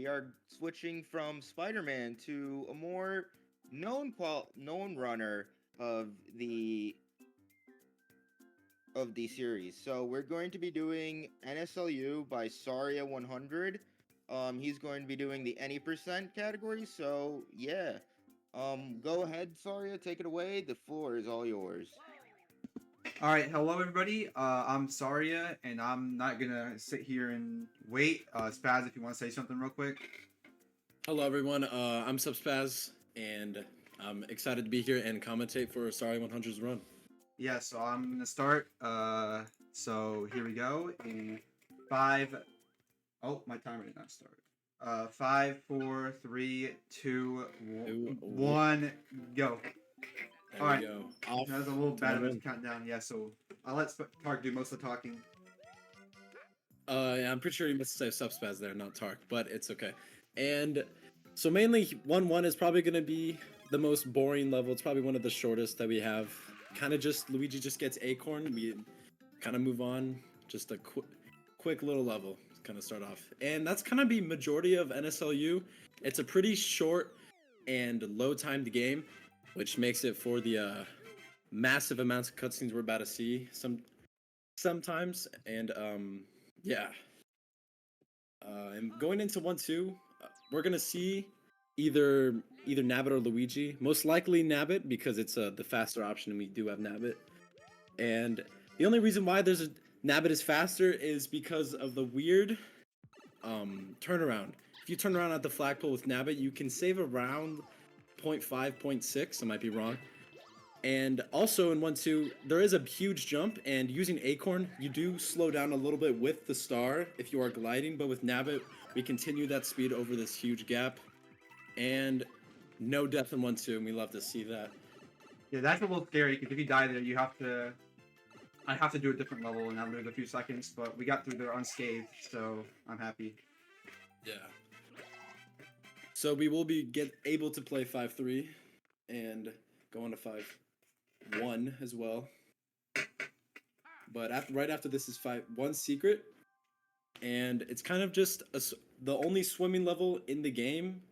we are switching from Spider-Man to a more known runner of the series. So we're going to be doing NSLU by Saria 100. He's going to be doing the any percent category. So yeah, go ahead, Saria, take it away. The floor is all yours. All right, hello everybody. I'm Saria, and I'm not gonna sit here and wait. Spaz, if you want to say something real quick. Hello, everyone. I'm Subspaz, and I'm excited to be here and commentate for Sorry 100's run. Yeah, so I'm gonna start. So here we go. In five. Oh, my timer did not start. Five, four, three, two, one, go. There All we right, go. Off that was a little to my bad of a run. countdown. Yeah, so I'll let Tark do most of the talking. Yeah, I'm pretty sure you must say Subspaz there, not Tark, but it's okay. And so mainly 1-1 is probably going to be the most boring level. It's probably one of the shortest that we have. Kind of just Luigi just gets Acorn. We kind of move on. Just a quick little level to kind of start off. And that's kind of the majority of NSLU. It's a pretty short and low timed game, which makes it for the massive amounts of cutscenes we're about to see sometimes. And yeah. And going into 1-2, we're gonna see either Nabbit or Luigi. Most likely Nabbit because it's the faster option, and we do have Nabbit. And the only reason why there's a Nabbit is faster is because of the weird turnaround. If you turn around at the flagpole with Nabbit, you can save around 0.5, 0.6. I might be wrong. And also in 1-2, there is a huge jump, and using Acorn, you do slow down a little bit with the star if you are gliding, but with Nabbit, we continue that speed over this huge gap. And no death in 1-2, and we love to see that. Yeah, that's a little scary because if you die there, you have to. I have to do a different level and I lose a few seconds, but we got through there unscathed, so I'm happy. Yeah. So we will be able to play 5-3 and go on to 5-1 as well. But right after this is 5-1 secret, and it's kind of just the only swimming level in the game.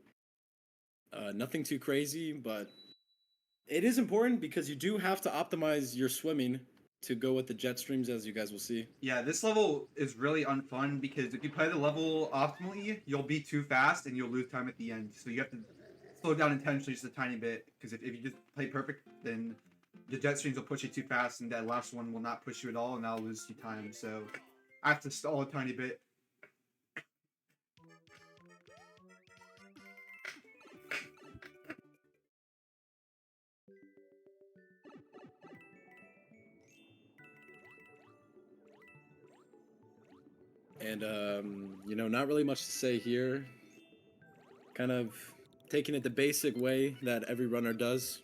Nothing too crazy, but it is important because you do have to optimize your swimming to go with the jet streams, as you guys will see. Yeah, this level is really unfun because if you play the level optimally, you'll be too fast and you'll lose time at the end. So you have to slow down intentionally just a tiny bit because if you just play perfect, then the jet streams will push you too fast and that last one will not push you at all and that'll lose you time. So I have to stall a tiny bit. And not really much to say here. Kind of taking it the basic way that every runner does.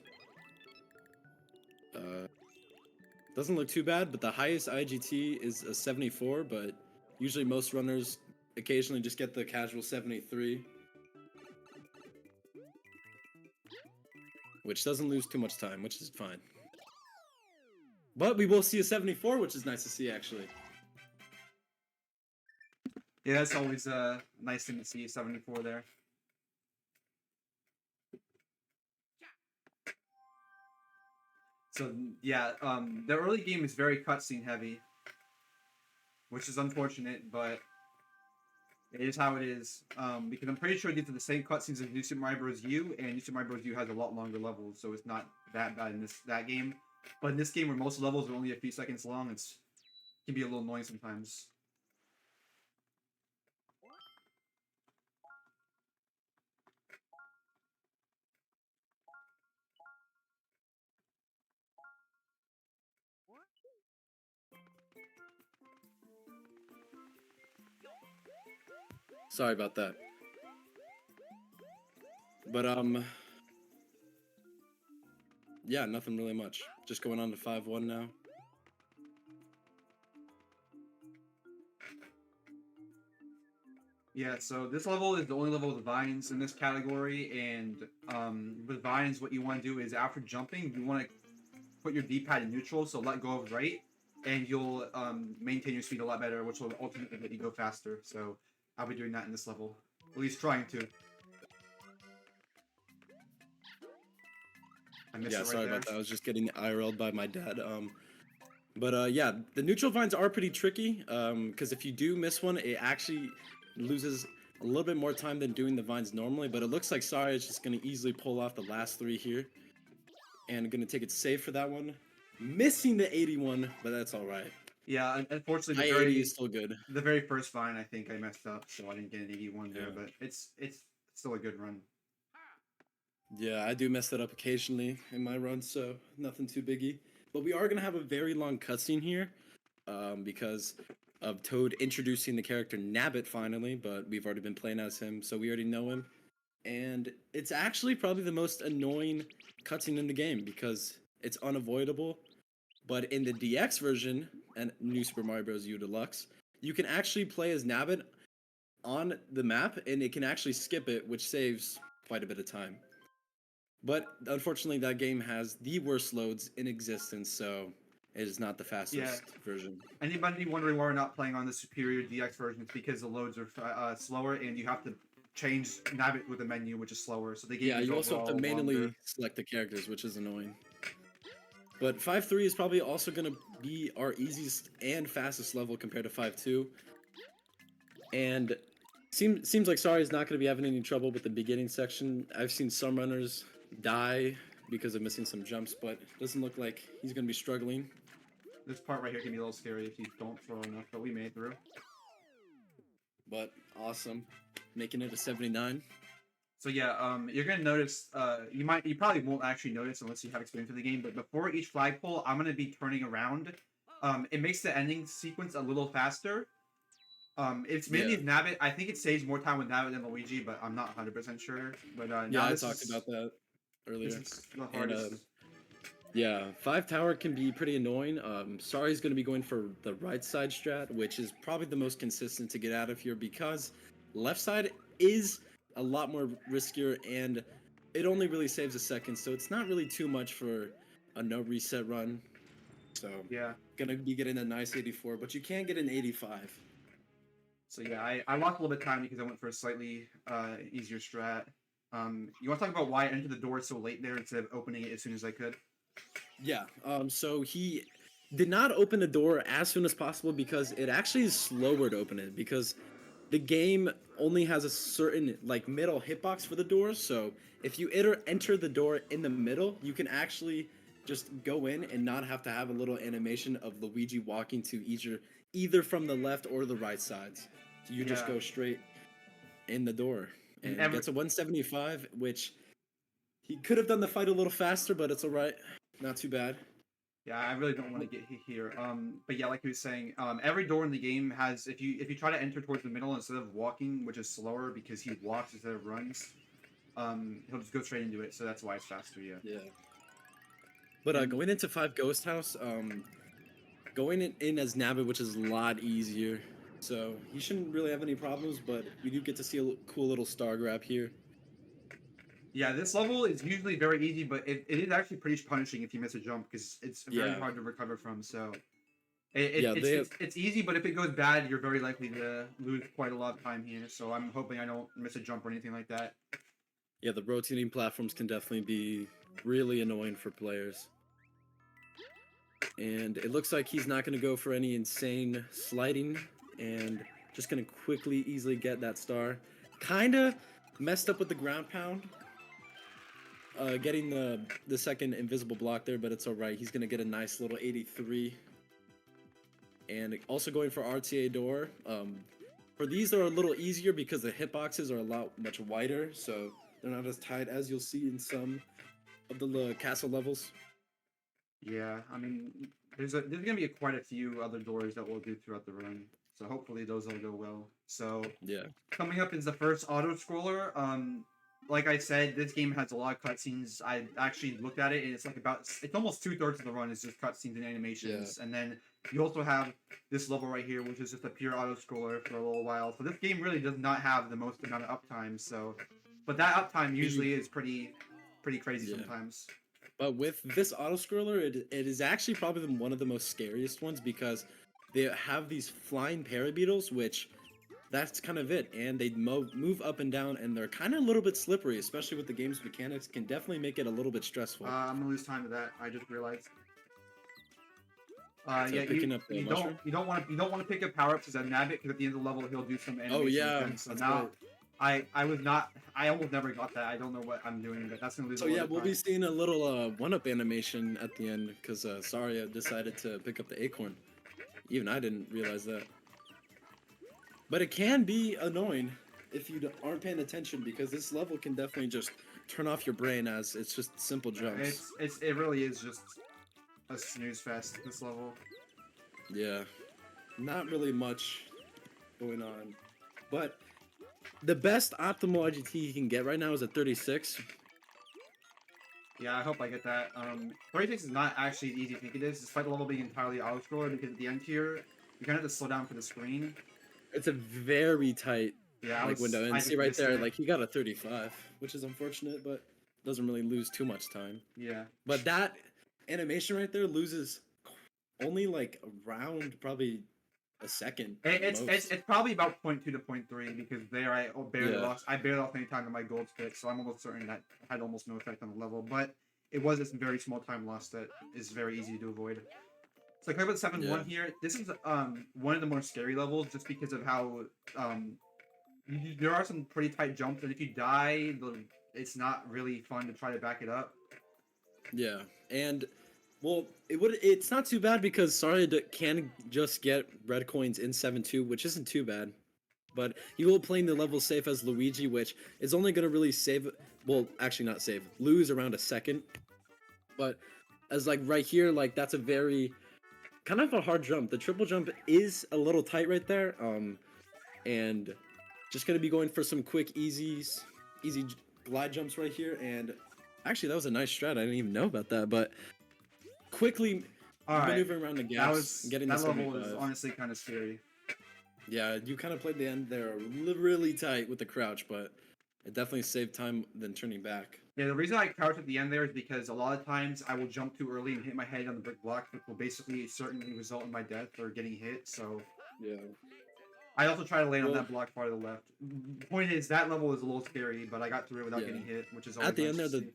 Doesn't look too bad, but the highest IGT is a 74, but usually most runners occasionally just get the casual 73. Which doesn't lose too much time, which is fine. But we will see a 74, which is nice to see, actually. Yeah, that's always a nice thing to see, 74 there. So yeah, the early game is very cutscene heavy, which is unfortunate, but it is how it is. Because I'm pretty sure these are the same cutscenes as New Super Mario Bros. U, and New Super Mario Bros. U has a lot longer levels, so it's not that bad in that game. But in this game, where most levels are only a few seconds long, it can be a little annoying sometimes. Sorry about that. But yeah, nothing really much. Just going on to 5-1 now. Yeah, so this level is the only level with vines in this category, and with vines, what you want to do is after jumping, you want to put your D-pad in neutral, so let go of right, and you'll maintain your speed a lot better, which will ultimately let you go faster. So I'll be doing that in this level. At least trying to. I missed Yeah, it right sorry there. about that. I was just getting IRL'd by my dad. But yeah, the neutral vines are pretty tricky. Because if you do miss one, it actually loses a little bit more time than doing the vines normally. But it looks like Saria is just gonna easily pull off the last 3 here, and gonna take it safe for that one. Missing the 81, but that's all right. Yeah, unfortunately, My 80 is still good. the very first vine, I think I messed up, so I didn't get an 81 there. Yeah. But it's still a good run. Yeah, I do mess that up occasionally in my run, so nothing too biggie. But we are gonna have a very long cutscene here, because of Toad introducing the character Nabbit finally. But we've already been playing as him, so we already know him. And it's actually probably the most annoying cutscene in the game because it's unavoidable. But in the DX version and New Super Mario Bros. U Deluxe, you can actually play as Nabbit on the map, and it can actually skip it, which saves quite a bit of time. But unfortunately, that game has the worst loads in existence, so it is not the fastest version. Anybody wondering why we're not playing on the superior DX version? It's because the loads are slower, and you have to change Nabbit with the menu, which is slower. So the game Yeah, is you also have to overall manually longer. select the characters, which is annoying. But 5-3 is probably also going to be our easiest and fastest level compared to 5-2. And seems like Sari's not going to be having any trouble with the beginning section. I've seen some runners die because of missing some jumps, but doesn't look like he's going to be struggling. This part right here can be a little scary if you don't throw enough, but we made it through. But awesome, making it a 79. So yeah, you're gonna notice. You probably won't actually notice unless you have experience with the game. But before each flagpole, I'm gonna be turning around. It makes the ending sequence a little faster. It's mainly Yeah. Nabbit. I think it saves more time with Nabbit than Luigi, but I'm not 100% sure. But Yeah, now I this talked is, about that earlier. this is the And hardest. yeah, 5 tower can be pretty annoying. Sari's going to be going for the right side strat, which is probably the most consistent to get out of here because left side is a lot more riskier and it only really saves a second, so it's not really too much for a no reset run. So Yeah. gonna be getting a nice 84, but you can get an 85. So yeah, I lost a little bit of time because I went for a slightly easier strat. You want to talk about why I entered the door so late there instead of opening it as soon as I could? Yeah, so he did not open the door as soon as possible because it actually is slower to open it because the game only has a certain like middle hitbox for the door. So if you enter the door in the middle, you can actually just go in and not have to have a little animation of Luigi walking to either from the left or the right sides. So you just Yeah. go straight in the door and gets a 175, which he could have done the fight a little faster, but it's all right. Not too bad. Yeah, I really don't want to get hit here. But yeah, like he was saying, every door in the game has if you try to enter towards the middle instead of walking, which is slower because he walks instead of runs, he'll just go straight into it. So that's why it's faster. Yeah. Yeah. But going into 5 Ghost House, going in as Nabbit, which is a lot easier. So he shouldn't really have any problems, but we do get to see a cool little star grab here. Yeah, this level is usually very easy, but it is actually pretty punishing if you miss a jump because it's very hard to recover from. So it's easy, but if it goes bad, you're very likely to lose quite a lot of time here. So I'm hoping I don't miss a jump or anything like that. Yeah, the rotating platforms can definitely be really annoying for players. And it looks like he's not going to go for any insane sliding and just going to quickly, easily get that star. Kind of messed up with the ground pound. Getting the second invisible block there, but it's all right. He's going to get a nice little 83. And also going for RTA door. For these, they're a little easier because the hitboxes are a lot much wider, so they're not as tight as you'll see in some of the castle levels. Yeah, I mean, there's gonna be quite a few other doors that we'll do throughout the run, so hopefully those will go well. So yeah, coming up is the first auto scroller. Like I said, this game has a lot of cutscenes. I actually looked at it, and it's almost 2/3 of the run is just cutscenes and animations, and then you also have this level right here, which is just a pure auto scroller for a little while. So this game really does not have the most amount of uptime. So, but that uptime usually is pretty crazy sometimes. But with this auto scroller, it is actually probably one of the most scariest ones because they have these flying parabeetles, which that's kind of it. And they move up and down, and they're kind of a little bit slippery, especially with the game's mechanics. Can definitely make it a little bit stressful. I'm gonna lose time to that. I just realized. So Yeah, picking up the you mushroom? don't want to pick up power ups as a nabbit because at the end of the level he'll do some animation Oh yeah, again. So that's now right. I almost never got that. I don't know what I'm doing, but that's gonna lose So a lot yeah, of we'll time. be seeing a little one-up animation at the end because sorry, I decided to pick up the acorn. Even I didn't realize that. But it can be annoying if you aren't paying attention because this level can definitely just turn off your brain as it's just simple jumps. It really is just a snooze fest this level. Yeah, not really much going on. But the best optimal IGT you can get right now is at 36. Yeah, I hope I get that. 36 is not actually as easy as I think it is, despite the level being entirely auto-scroller, because at the end here, you kind of have to slow down for the screen. It's a very tight Yeah, window, and I see just right missed there, it. like he got a 35, which is unfortunate, but doesn't really lose too much time. Yeah. But that animation right there loses only like around probably a second. It's probably about 0.2 to 0.3 because there I barely Yeah. lost. I barely lost any time to my gold stick, so I'm almost certain that had almost no effect on the level. But it was this very small time loss that is very easy to avoid. So I about 7-1 Yeah. here. This is one of the more scary levels just because of how there are some pretty tight jumps, and if you die, it's not really fun to try to back it up. Yeah, and well, it's not too bad because Saria can just get red coins in 7-2, which isn't too bad. But he will play the level safe as Luigi, which is only going to really save, well, actually not save, lose around a second. But as like right here, like that's a very kind of a hard jump. The triple jump is a little tight right there. And just going to be going for some quick easy glide jumps right here. And actually, that was a nice strat. I didn't even know about that, but quickly maneuvering around the gaps, getting that the level was 75. honestly kind of scary. Yeah, you kind of played the end there really tight with the crouch, but it definitely saved time than turning back. Yeah, the reason I crouch at the end there is because a lot of times I will jump too early and hit my head on the brick block, which will basically certainly result in my death or getting hit. So Yeah. I also try to land on that block far to the left. The point is that level is a little scary, but I got through it without getting hit, which is always at the nice end there. to see.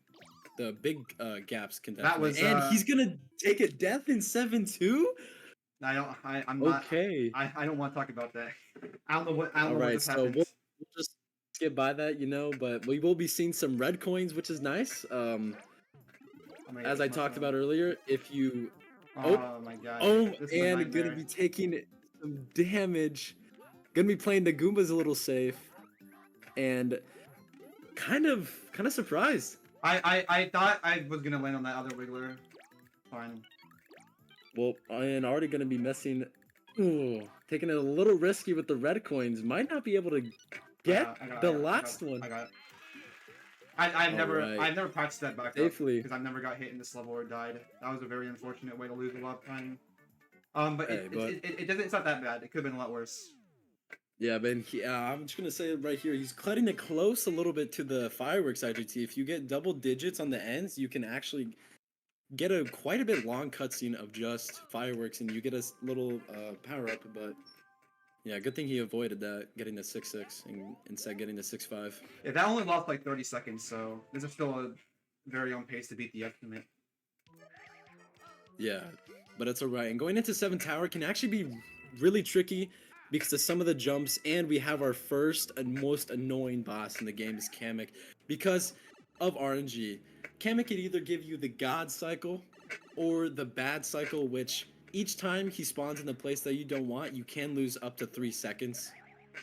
The big gaps can That definitely. was, And he's gonna take a death in 7-2. I'm not. Okay. I don't want to talk about that. I don't know what Alright, just so happened. we'll just skip by that, but we will be seeing some red coins, which is nice. As I talked about earlier, if you Oh my god. This is a and nightmare. gonna be taking some damage, gonna be playing the Goombas a little safe, and kind of surprised. I thought I was gonna land on that other wiggler. Fine. Well, and already gonna be messing. Ooh, taking it a little risky with the red coins. Might not be able to get the last one. I got it. I've Alright. never practiced that back Safely. because I've never got hit in this level or died. That was a very unfortunate way to lose a lot of time. But Hey, it doesn't. It's not that bad. It could have been a lot worse. Yeah, but I'm just gonna say it right here. He's cutting it close a little bit to the fireworks IGT. If you get double digits on the ends, you can actually get quite a bit long cutscene of just fireworks, and you get a little power up. But yeah, good thing he avoided that, getting the 6-6 and instead getting the 6-5. Yeah, that only lost like 30 seconds, so this is still a very on pace to beat the estimate. Yeah, but it's alright. And going into 7 Tower can actually be really tricky because of some of the jumps, and we have our first and most annoying boss in the game is Kamek because of RNG. Kamek can either give you the God cycle or the bad cycle, which each time he spawns in the place that you don't want, you can lose up to 3 seconds,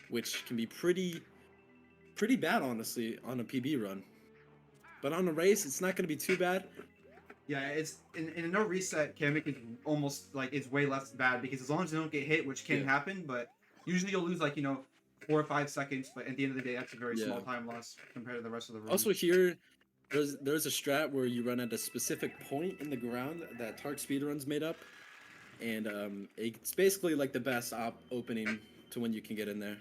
which can be pretty bad, honestly, on a PB run. But on a race, it's not going to be too bad. Yeah, it's in a no reset. Kamek is almost like it's way less bad because as long as you don't get hit, which can happen, but usually you'll lose like 4 or 5 seconds. But at the end of the day, that's a very small time loss compared to the rest of the run. Also here, there's a strat where you run at a specific point in the ground that Tark speedrun's made up, and it's basically like the best opening to when you can get in there.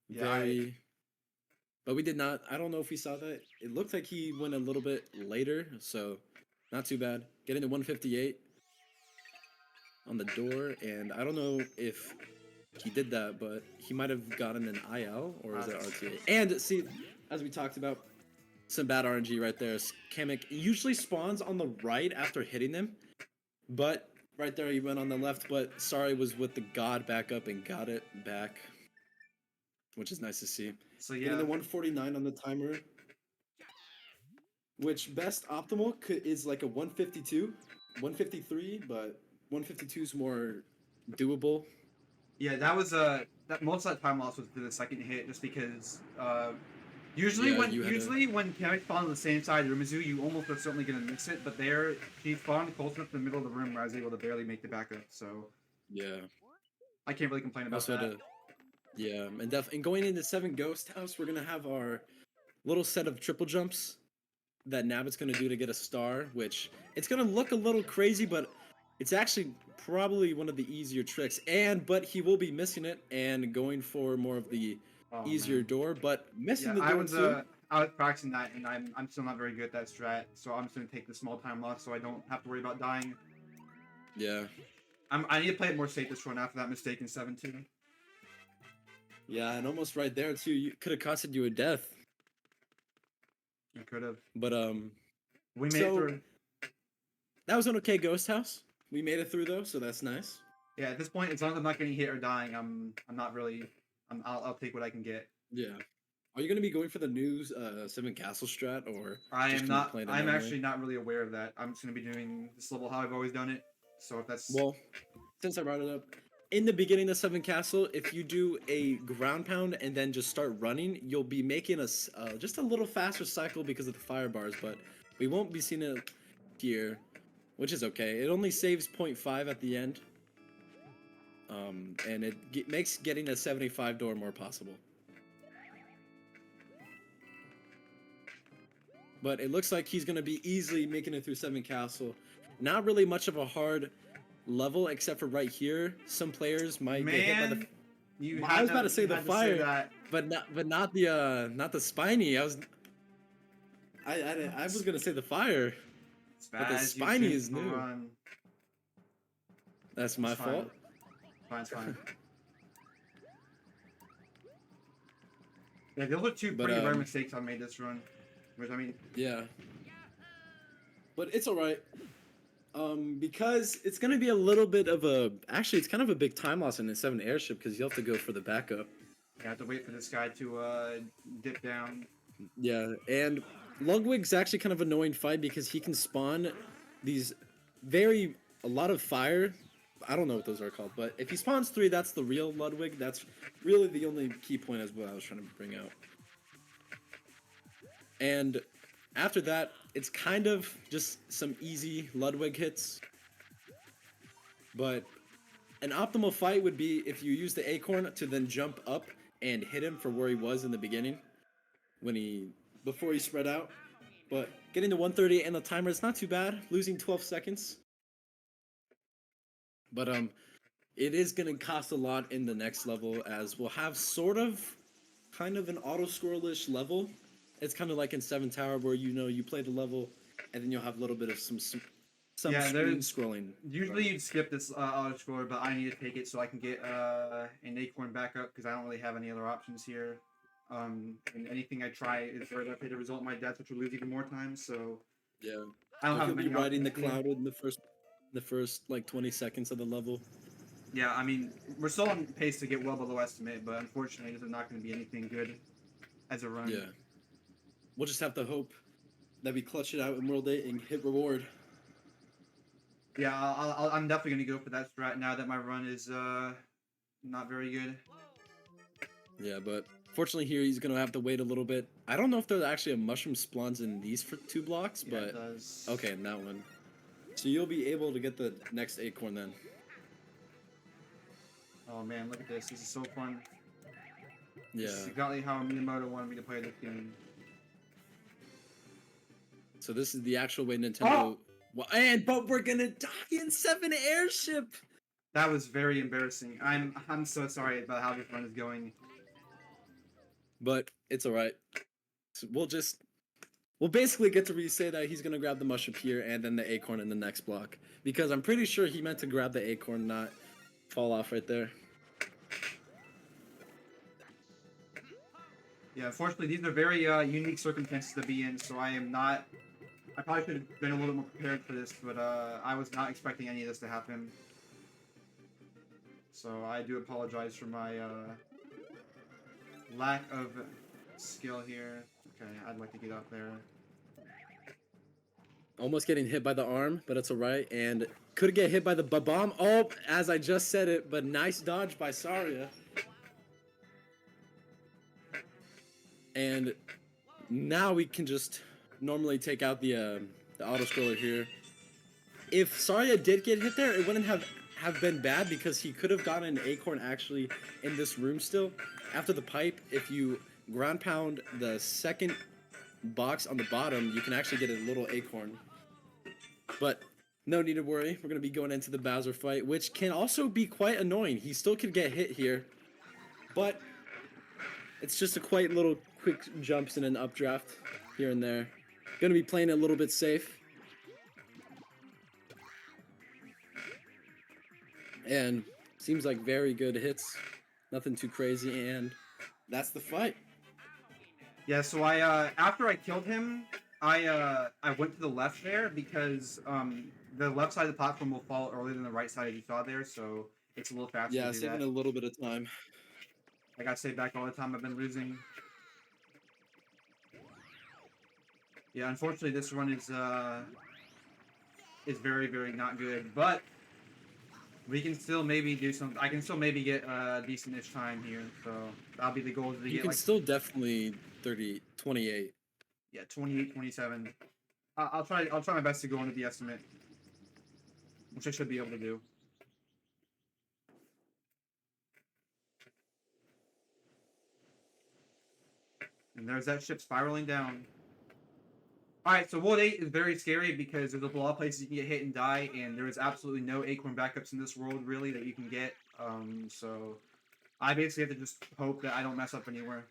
Yeah, but we did not. I don't know if we saw that. It looked like he went a little bit later, so not too bad. Getting to 158 on the door, and I don't know if he did that, but he might have gotten an IL or is it RTA? And see, as we talked about, some bad RNG right there. Kamek usually spawns on the right after hitting them, but right there he went on the left. But Sorry was with the God back up and got it back, which is nice to see. So Getting yeah, the 149 on the timer, which best optimal is like a 152, 153, but 152 is more doable. yeah, that was that most of that time loss was to the second hit, just because usually Yeah, you had when Kamek spawned on the same side of Rumizu, you almost are certainly gonna miss it. But there, he spawned close enough to the middle of the room where I was able to barely make the backup. So Yeah. I can't really complain about Also that. had a, yeah, and going into 7 Ghost House, we're gonna have our little set of triple jumps that Nabbit's gonna do to get a star, which it's gonna look a little crazy, but it's actually probably one of the easier tricks. But he will be missing it and going for more of the Oh, easier man. door, but missing Yeah, the door too. I was practicing that, and I'm still not very good at that strat. So I'm just gonna take the small time loss, so I don't have to worry about dying. Yeah, I need to play it more safe this run after that mistake in 7-2. yeah, and almost right there too. You could have costed you a death, I could have. but We made it So- through. that was an okay Ghost House. We made it through though, so that's nice. Yeah, at this point, as long as I'm not getting hit or dying, I'm not really. I'll take what I can get. Yeah. Are you gonna be going for the new 7 Castle strat, or I just am gonna not. play it I'm normally? actually not really aware of that. I'm just gonna be doing this level how I've always done it. So if that's Well, since I brought it up, in the beginning of 7 Castle, if you do a ground pound and then just start running, you'll be making just a little faster cycle because of the fire bars, but we won't be seeing it here, which is okay. It only saves 0.5 at the end, and it makes getting a 75 door more possible. But it looks like he's going to be easily making it through 7 Castle. Not really much of a hard level, except for right here. Some players might get hit by the... man, you. I was about to say you the had fire, that. but not the spiny. I was gonna say the fire. But the Spaz, you spiny shouldn't is new. run. That's my It's fine. fault. It's fine. Yeah, those are two But, pretty rare mistakes I made this run. Which I mean, Yeah. But it's alright. Because it's gonna be a little bit of a... Actually, it's kind of a big time loss in the 7 airship because you have to go for the backup. I have to wait for this guy to dip down. Yeah, and Ludwig's actually kind of annoying fight because he can spawn these a lot of fire. I don't know what those are called, but if he spawns 3, that's the real Ludwig. That's really the only key point as what I was trying to bring out. And after that, it's kind of just some easy Ludwig hits. But an optimal fight would be if you use the acorn to then jump up and hit him for where he was in the beginning, before he spread out. But getting to 130 and the timer, it's not too bad. Losing 12 seconds. But it is gonna cost a lot in the next level, as we'll have kind of an auto scroll-ish level. It's kind of like in 7 Tower where you play the level and then you'll have a little bit of some Yeah, screen scrolling. Usually you'd skip this auto scroller, but I need to take it so I can get an acorn backup because I don't really have any other options here. And anything I try is very likely to result in my death, which will lose even more time. So Yeah. I don't have You'll be many riding the options. cloud in the first like 20 seconds of the level. Yeah, I mean we're still on pace to get well below estimate, but unfortunately this is not going to be anything good as a run. Yeah. We'll just have to hope that we clutch it out in World 8 and hit reward. Yeah, I'm definitely going to go for that strat now that my run is not very good. Yeah, but fortunately here he's gonna have to wait a little bit. I don't know if there's actually a mushroom spawns in these for 2 blocks, Yeah, it but does. okay, in that one. So you'll be able to get the next acorn then. Oh man, look at this. This is so fun. Yeah. This is exactly how Miyamoto wanted me to play this game. So this is the actual way Nintendo. But we're gonna die in 7 airship. That was very embarrassing. I'm so sorry about how this run is going. But it's alright. So we'll basically get to re-say that he's gonna grab the mushroom here and then the acorn in the next block. Because I'm pretty sure he meant to grab the acorn, not fall off right there. Yeah, unfortunately, these are very unique circumstances to be in, so I am not. I probably should have been a little more prepared for this, but I was not expecting any of this to happen. So I do apologize for my lack of skill here. Okay, I'd like to get up there. Almost getting hit by the arm, but it's alright. And could get hit by the bomb. Oh, as I just said it, but nice dodge by Saria. And now we can just normally take out the auto scroller here. If Saria did get hit there, it wouldn't have been bad because he could have gotten an acorn actually in this room still. After the pipe, if you ground pound the second box on the bottom, you can actually get a little acorn. But no need to worry. We're going to be going into the Bowser fight, which can also be quite annoying. He still could get hit here, but it's just a quite little quick jumps and an updraft here and there. Going to be playing it a little bit safe. And seems like very good hits. Nothing too crazy, and that's the fight. Yeah, so I after I killed him, I went to the left there because the left side of the platform will fall earlier than the right side as you saw there, so it's a little faster Yeah, to do saving that. a little bit of time. I gotta say back all the time I've been losing. Yeah, unfortunately this run is very, very not good, but we can still maybe do something. I can still maybe get a decent-ish time here, so that'll be the goal to You get can like still definitely 28. yeah, 28, 27. I'll try my best to go into the estimate, which I should be able to do. And there's that ship spiraling down. Alright, so World 8 is very scary because there's a lot of places you can get hit and die, and there is absolutely no acorn backups in this world, really, that you can get. So I basically have to just hope that I don't mess up anywhere.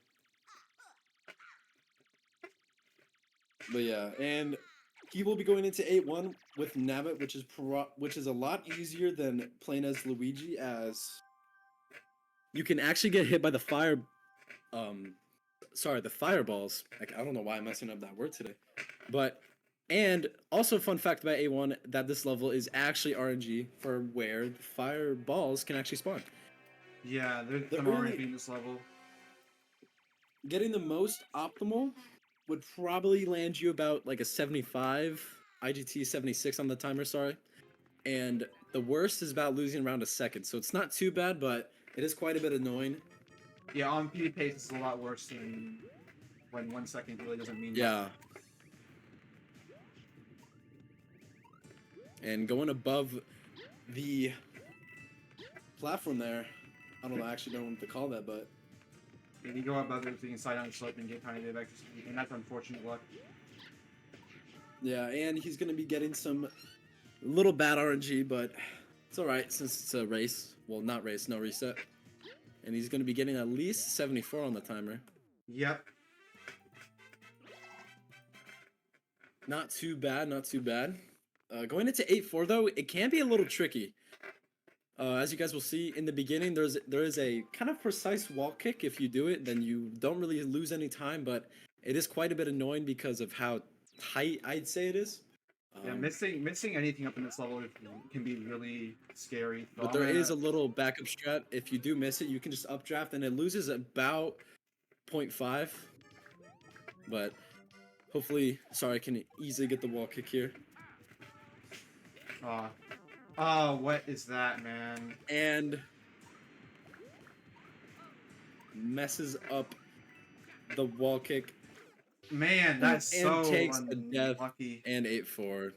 But yeah, and he will be going into 8-1 with Nabbit, which is a lot easier than playing as Luigi, as you can actually get hit by the the fireballs. Like, I don't know why I'm messing up that word today. But, and also fun fact about A1, that this level is actually RNG for where fireballs can actually spawn. Yeah, there's The some early- RNG in this level. Getting the most optimal would probably land you about like a 75, IGT 76 on the timer, sorry. And the worst is about losing around a second. So it's not too bad, but it is quite a bit annoying. Yeah, on PvP it's a lot worse than when 1 second really doesn't mean Yeah. And going above the platform there, I don't know, I actually don't know what to call that, but If you go up above it, you can slide down the slope and get tiny bit of extra speed, and that's unfortunate luck. yeah, and he's going to be getting some little bad RNG, but it's alright since it's a race. Well, not race, no reset. And he's going to be getting at least 74 on the timer. Yep. Not too bad, not too bad. Going into 8-4 though, it can be a little tricky. As you guys will see in the beginning, there is a kind of precise wall kick. If you do it, then you don't really lose any time, but it is quite a bit annoying because of how tight I'd say it is. Yeah, missing anything up in this level can be really scary. So But there is a little backup strat. If you do miss it, you can just updraft, and it loses about 0.5. But hopefully, sorry, I can easily get the wall kick here. What is that, man? And messes up the wall kick. Man, that's and so takes the death unlucky. and 8-4.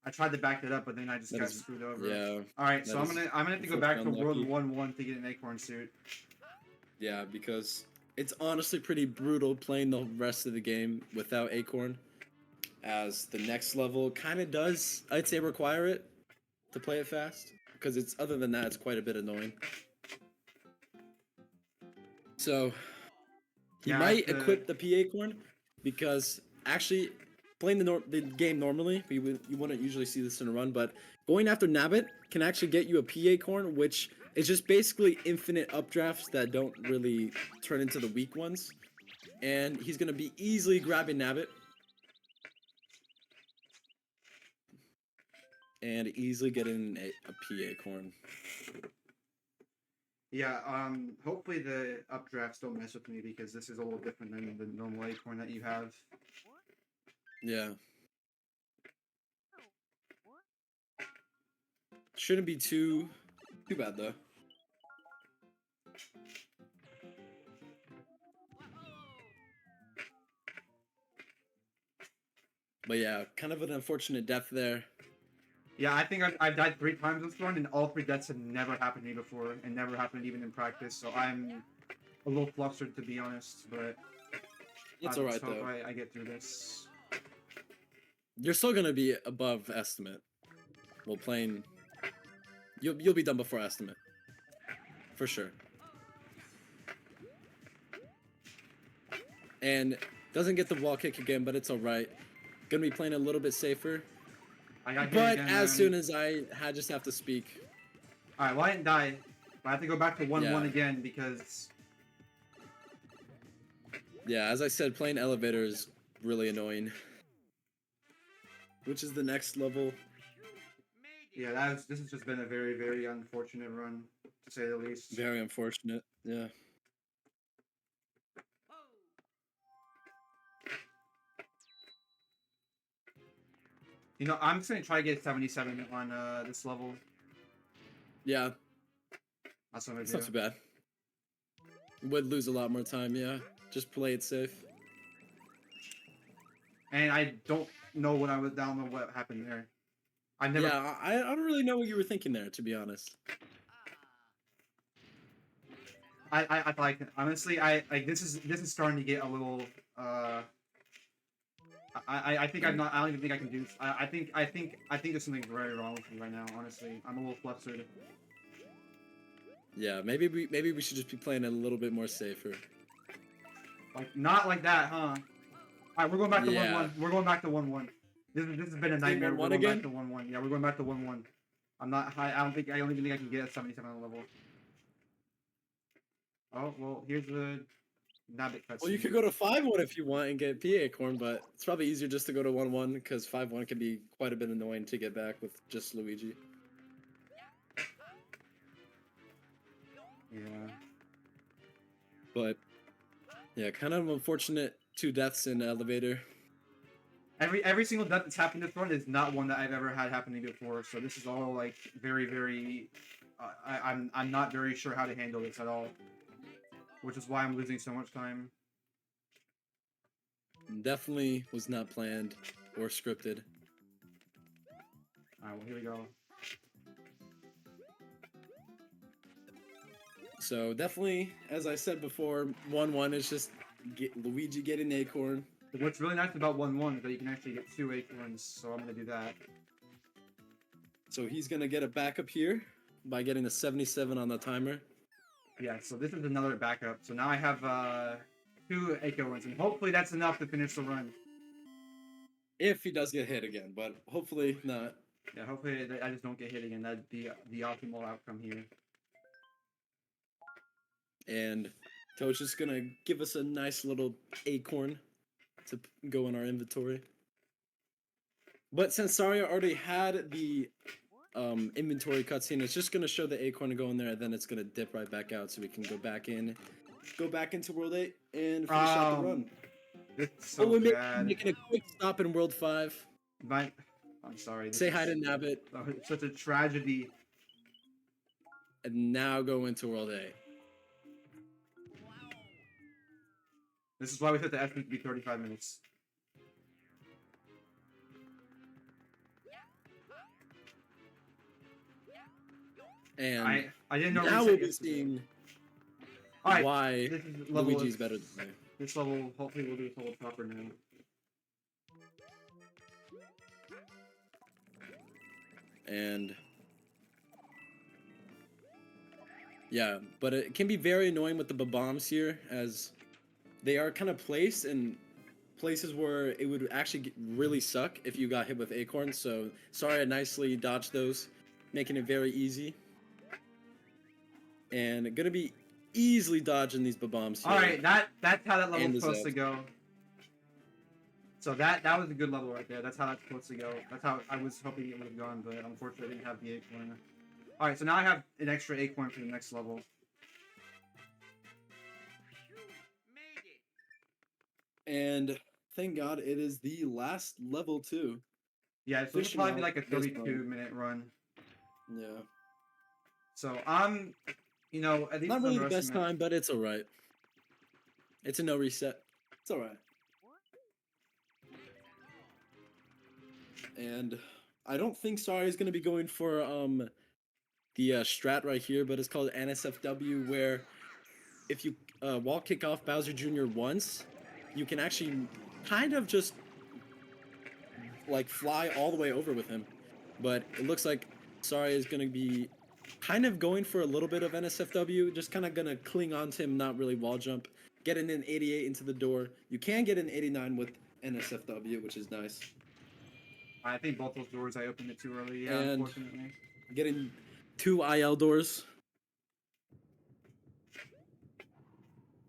I tried to back it up, but then I just That got is- screwed over. Yeah, All right, so that I'm is gonna have to go back to World unfortunately 1-1 to get an acorn suit. yeah, because it's honestly pretty brutal playing the rest of the game without Acorn, as the next level kind of does, I'd say, require it to play it fast, because it's, other than that, it's quite a bit annoying. So he Yeah, I might have to- equip the P Acorn, because actually playing the game normally, you wouldn't usually see this in a run, but going after Nabbit can actually get you a P Acorn, which is just basically infinite updrafts that don't really turn into the weak ones. And he's gonna be easily grabbing Nabbit. And easily getting a P acorn. Yeah, hopefully the updrafts don't mess with me because this is a little different than the normal acorn that you have. Yeah. Shouldn't be too bad though. But yeah, kind of an unfortunate death there. Yeah, I think I've died 3 times this run, and all 3 deaths have never happened to me before, and never happened even in practice, so I'm a little flustered to be honest, but It's I alright hope though. I get through this. You're still gonna be above estimate. Well, playing, you'll be done before estimate, for sure. And doesn't get the wall kick again, but it's alright. Gonna be playing a little bit safer. I got hit But again, as man. soon as just have to speak. Alright, well I didn't die, but I have to go back to 1-1 Yeah. again because... Yeah, as I said, playing elevator is really annoying. Which is the next level. Yeah, this has just been a very, very unfortunate run, to say the least. Very unfortunate, yeah. You know, I'm just gonna try to get 77 on this level. Yeah, That's what I'm it's gonna not do. too bad. Would lose a lot more time, yeah. Just play it safe. And I don't know what what happened there. I never. Yeah, I don't really know what you were thinking there, to be honest. I like honestly I like this is starting to get a little I think I don't even think I can do this. I think there's something very wrong with me right now, honestly. I'm a little flustered. Yeah, maybe we should just be playing a little bit more safer. Like not like that, huh? Alright, we're going back to Yeah. 1-1. We're going back to 1-1. This has been a nightmare. 1-1 We're going again? back to 1-1. Yeah, we're going back to 1-1. I'm not high. I don't even think I can get a 77 on the level. Oh well, here's the Nabbit cutscene. Well, you could go to 5-1 if you want and get P acorn, but it's probably easier just to go to 1-1 because 5-1 can be quite a bit annoying to get back with just Luigi. Yeah. But yeah, kind of unfortunate 2 deaths in the elevator. Every single death that's happened this run is not one that I've ever had happen to me before. So this is all like very, very. I'm not very sure how to handle this at all, which is why I'm losing so much time. Definitely was not planned or scripted. All right, well here we go. So definitely, as I said before, 1-1 is just Luigi getting acorn. What's really nice about 1-1 is that you can actually get 2 acorns, so I'm gonna do that. So he's gonna get a backup here by getting a 77 on the timer. Yeah, so this is another backup. So now I have 2 acorns, and hopefully that's enough to finish the run. If he does get hit again, but hopefully not. Yeah, hopefully I just don't get hit again. That'd be the optimal outcome here. And Toad's just gonna give us a nice little acorn to go in our inventory. But since Saria already had the inventory cutscene, it's just gonna show the acorn to go in there, and then it's gonna dip right back out, so we can go back into World 8 and finish out the run. It's so we're bad. making a quick stop in World 5. I'm sorry. Say hi to Nabbit, It's such a tragedy. and now go into World 8. This is why we set the estimate to be 35 minutes. And I didn't know. now we we'll set be it- seeing Alright, why this is level Luigi's better than me. This level, hopefully, we'll do this level proper now. And yeah, but it can be very annoying with the bombs here, as they are kind of placed in places where it would actually really suck if you got hit with acorns. So sorry, I nicely dodged those, making it very easy. And gonna be easily dodging these bombs here. All right, that's how that level's And the supposed to Zed. go. So that was a good level right there. That's how that's supposed to go. That's how I was hoping it would have gone, but unfortunately I didn't have the acorn. All right, so now I have an extra acorn for the next level. And thank God it is the last level too. Yeah, so this Fishing will probably be out like a this 32-minute run. Yeah. So I'm, you know, at least Not really the best underestimate- time, but it's alright. It's a no reset. It's alright. And I don't think Sorry is gonna be going for the strat right here, but it's called NSFW, where if you wall kick off Bowser Jr. once, you can actually kind of just like fly all the way over with him. But it looks like Sorry is gonna be kind of going for a little bit of NSFW, just kind of gonna cling on to him, not really wall jump, getting an 88 into the door. You can get an 89 with NSFW, which is nice. I think both those doors I opened it too early. Yeah, And- unfortunately. Getting 2 IL doors.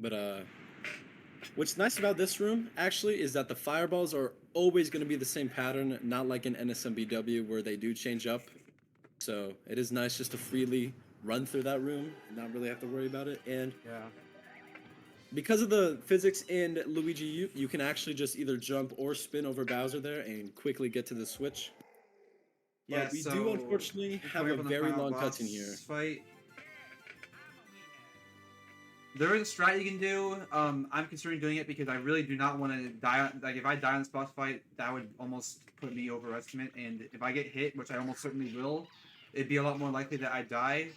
But what's nice about this room actually is that the fireballs are always going to be the same pattern, not like in NSMBW where they do change up. So it is nice just to freely run through that room and not really have to worry about it. And Yeah. because of the physics in Luigi U, you can actually just either jump or spin over Bowser there and quickly get to the switch. Yeah, But we so do unfortunately we're have coming a up on the very final long boss cutscene here. Fight. There is a strat you can do. I'm considering doing it because I really do not want to die. Like, if I die in this boss fight, that would almost put me over estimate. And if I get hit, which I almost certainly will, it'd be a lot more likely that I die.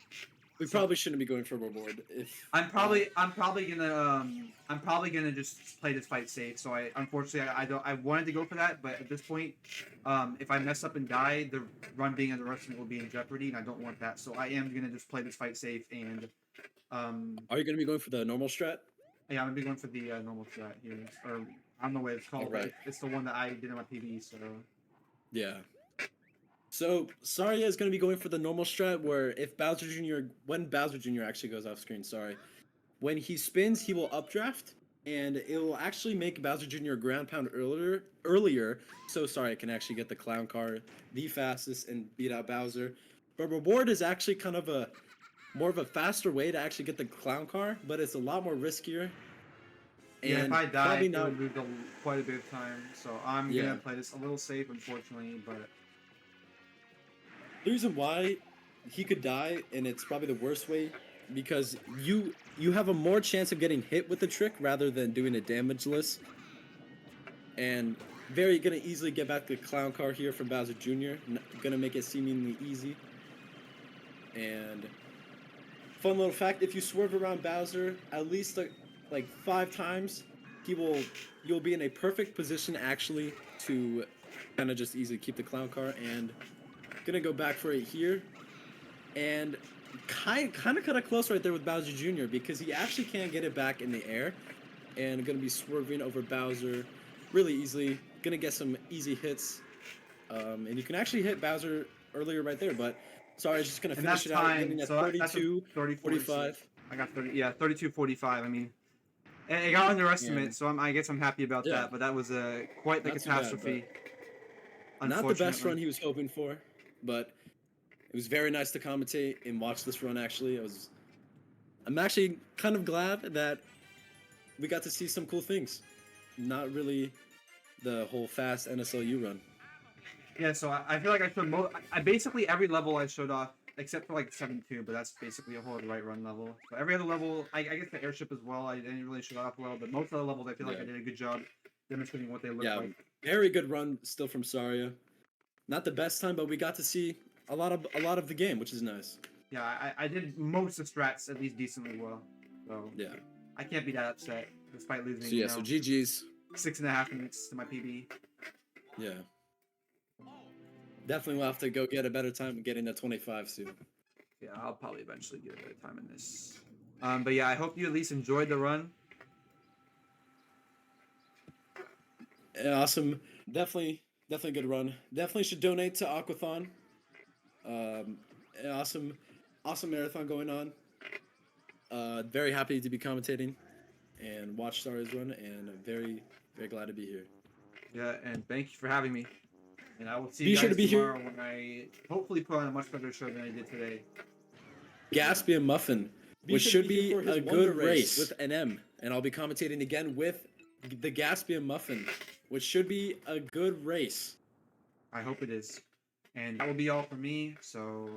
We So- probably shouldn't be going for reward if I'm probably gonna just play this fight safe. So unfortunately I wanted to go for that, but at this point, if I mess up and die, the run being underestimated will be in jeopardy, and I don't want that. So I am gonna just play this fight safe, and Are you going to be going for the normal strat? yeah, I'm gonna be going for the normal strat here, or I don't know what it's called, Alright. but it's the one that I did in my PB. So Yeah. So Saria is going to be going for the normal strat where if Bowser Jr. when Bowser Jr. actually goes off screen, sorry, when he spins, he will updraft, and it will actually make Bowser Jr. ground pound earlier. So Saria can actually get the clown car the fastest and beat out Bowser. But reward is actually kind of a more of a faster way to actually get the clown car, but it's a lot more riskier. yeah, if I die, probably it not. would lose quite a bit of time. So I'm Yeah. gonna play this a little safe, unfortunately, but. The reason why he could die, and it's probably the worst way, because you have a more chance of getting hit with the trick rather than doing it damageless. And very gonna easily get back the clown car here from Bowser Jr. Gonna make it seemingly easy. And fun little fact: if you swerve around Bowser at least like 5 times, you'll be in a perfect position actually to kind of just easily keep the clown car. And gonna go back for it here, and kind of cut it close right there with Bowser Jr. because he actually can't get it back in the air, and gonna be swerving over Bowser really easily. Gonna get some easy hits, and you can actually hit Bowser earlier right there. But sorry, I was just gonna And finish that's it out, fine. getting at So that's a 32, 30, 45. I got 30. Yeah, 32-45. I mean, it got underestimated, And- so I guess I'm happy about Yeah. that. But that was quite the Not too bad, catastrophe. Not the best run unfortunately. he was hoping for, but it was very nice to commentate and watch this run. Actually, I'm actually kind of glad that we got to see some cool things. Not really the whole fast NSLU run. Yeah, so I feel like I showed I basically every level I showed off except for like 72, but that's basically a whole right run level. So every other level, I guess the airship as well. I didn't really show off well, but most of the levels I feel like Yeah. I did a good job demonstrating what they look Yeah, like. very good run still from Saria. Not the best time, but we got to see a lot of the game, which is nice. Yeah, I did most of the strats at least decently well. So Yeah. I can't be that upset despite losing. So yeah, so GG's. 6.5 minutes to my PB. Yeah. Definitely will have to go get a better time getting to 25 soon. Yeah, I'll probably eventually get a better time in this. But yeah, I hope you at least enjoyed the run. Yeah, awesome. Definitely good run. Definitely should donate to AQUATHON. Awesome marathon going on. Very happy to be commentating and watch Stars run, and I'm very, very glad to be here. Yeah, and thank you for having me. And I will see Be you sure guys to be here. tomorrow when I hopefully put on a much better show than I did today. Gaspian Muffin, Be which sure to should be be here for his a Wonder good Race. race with an M, and I'll be commentating again with the Gaspian Muffin, which should be a good race. I hope it is. And that will be all for me. So